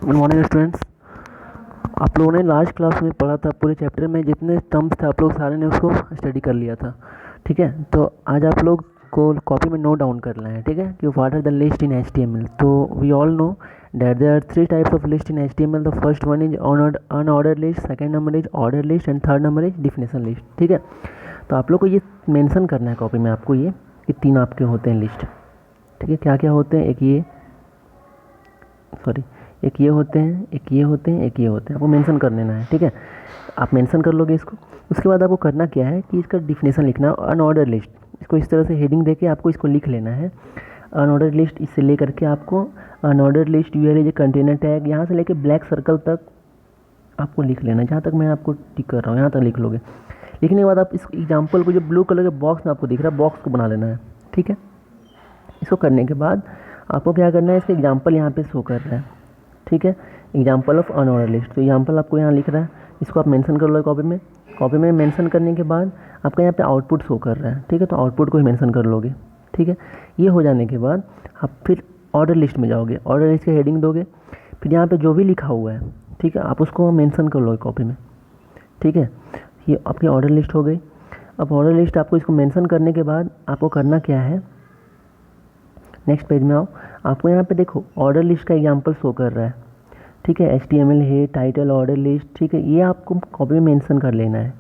Good morning students. आप लोगों ने लास्ट क्लास में पढ़ा था, पूरे चैप्टर में जितने टर्म्स थे आप लोग सारे ने उसको स्टडी कर लिया था। ठीक है, तो आज आप लोग को कॉपी में नोट डाउन करना है। ठीक है, कि what are the list in HTML। तो we all know that there are three types of list in HTML. The first one is unordered list, second number is ordered list and third number is definition list. ठीक है, तो आप लोग को ये mention करना है कॉपी में आपको ये कि तीन आपके होते हैं लिस्ट। ठीक है, क्या क्या होते हैं? एक ये एक ये होते हैं, एक ये होते हैं, एक ये होते हैं, आपको मेंशन कर लेना है। ठीक है, आप मेंशन कर लोगे इसको। उसके बाद आपको करना क्या है कि इसका डिफिनेशन लिखना है। अनऑर्डर लिस्ट, इसको इस तरह से हेडिंग देके आपको इसको लिख लेना है। अनऑर्डर लिस्ट इससे लेकर के आपको unordered list URL container tag यहाँ से लेके ब्लैक सर्कल तक आपको लिख लेना है। जहाँ तक मैं आपको टिक कर रहा हूँ यहाँ तक लिख लोगे। लिखने के बाद आप इस एग्जाम्पल को जो ब्लू कलर के बॉक्स में आपको दिख रहा है बॉक्स को बना लेना है। ठीक है, इसको करने के बाद आपको क्या करना है, इसका एग्जाम्पल यहाँ पे शो कर रहा है। ठीक है, एग्जाम्पल ऑफ अनऑर्डर लिस्ट, तो एग्जाम्पल आपको यहाँ लिख रहा है, इसको आप मेंशन कर लो कॉपी में। कॉपी में मेंशन करने के बाद आपका यहाँ पे आउटपुट शो कर रहा है। ठीक है, तो आउटपुट को ही मेंशन कर लोगे। ठीक है, ये हो जाने के बाद आप फिर ऑर्डर लिस्ट में जाओगे, ऑर्डर लिस्ट की हेडिंग दोगे, फिर यहाँ पे जो भी लिखा हुआ है ठीक है आप उसको मेंशन कर लोगे कॉपी में। ठीक है, ये आपकी ऑर्डर लिस्ट हो गई। अब ऑर्डर लिस्ट आपको इसको मेंशन करने के बाद आपको करना क्या है, नेक्स्ट पेज में आओ। आपको यहाँ पे देखो ऑर्डर लिस्ट का एग्जांपल शो कर रहा है। ठीक है, HTML है, टाइटल, ऑर्डर लिस्ट। ठीक है, ये आपको कॉपी में मेंशन कर लेना है।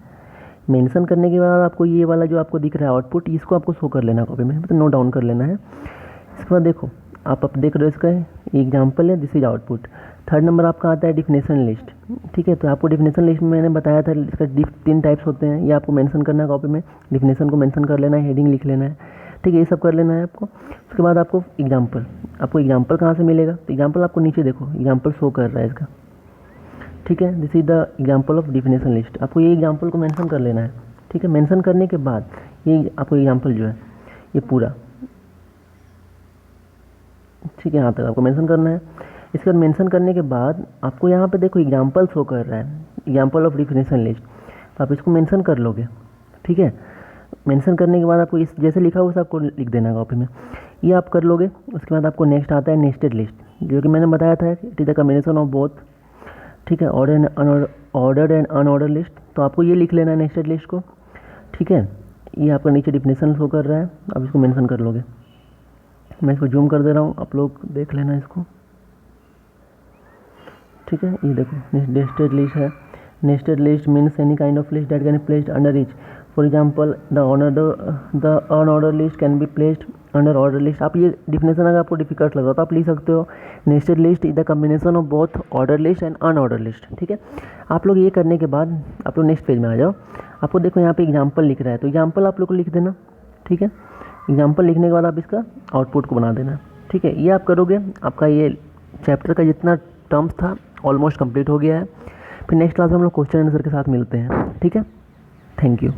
मेंशन करने के बाद आपको ये वाला जो आपको दिख रहा है आउटपुट, इसको आपको शो कर लेना है कॉपी में, मतलब नोट डाउन कर लेना है। इसके बाद देखो आप देख रहे हो इसका एग्जाम्पल है, this is output. Third number आपका आता है डिफिनेशन लिस्ट। ठीक है, तो आपको डिफिनेशन लिस्ट में मैंने बताया था इसका तीन टाइप्स होते हैं, ये आपको मेंशन करना है कॉपी में। डिफिनेशन को मेंशन कर लेना है, हेडिंग लिख लेना है। ठीक है, ये सब कर लेना है आपको। उसके बाद आपको एग्जाम्पल कहाँ से मिलेगा, तो एग्जाम्पल आपको नीचे देखो एग्जाम्पल शो कर रहा है इसका। ठीक है, this is the example of definition list. आपको ये एग्जाम्पल को मेंशन कर लेना है। ठीक है, मेंशन करने के बाद ये आपको एग्जाम्पल जो है ये पूरा ठीक है यहाँ तक आपको मेंशन करना है। इसके बाद मेंशन करने के बाद आपको यहाँ पे देखो एग्जाम्पल शो कर रहा है, एग्जाम्पल ऑफ डिफिनेशन लिस्ट, तो आप इसको मेंशन कर लोगे। ठीक है, मेंशन करने के बाद आपको इस जैसे लिखा हुआ आपको लिख देना है कॉपी में, ये आप कर लोगे। उसके बाद आपको नेक्स्ट आता है नेस्टेड लिस्ट, जो कि मैंने बताया था it is the combination of both. ठीक है, ऑर्डर्ड एंड अनऑर्डर लिस्ट, तो आपको ये लिख लेना है नेस्टेड लिस्ट को। ठीक है, ये आपका नीचे डिफिनेशन शो कर रहा है, आप इसको मेंशन कर लोगे। मैं इसको जूम कर दे रहा हूँ, आप लोग देख लेना इसको। ठीक है, ये देखो नेस्टेड लिस्ट है। Nested list means any kind of list that can be placed under etch. For example the unordered list can be placed under order list. आप ये डिफिनेशन अगर आपको डिफिकल्ट लग रहा तो आप लिख सकते हो nested list is the combination of both order list and unordered list. ठीक है, आप लोग ये करने के बाद आप लोग नेक्स्ट पेज में आ जाओ। आपको देखो यहाँ पे एग्जाम्पल लिख रहा है, तो एग्जाम्पल आप लोग को लिख देना। ठीक है, एग्जाम्पल लिखने के बाद आप इसका आउटपुट को बना देना। ठीक है, ये आप करोगे, आपका ये चैप्टर का जितना टर्म्स था ऑलमोस्ट कंप्लीट हो गया है। फिर नेक्स्ट क्लास में हम लोग क्वेश्चन आंसर के साथ मिलते हैं। ठीक है, थैंक यू।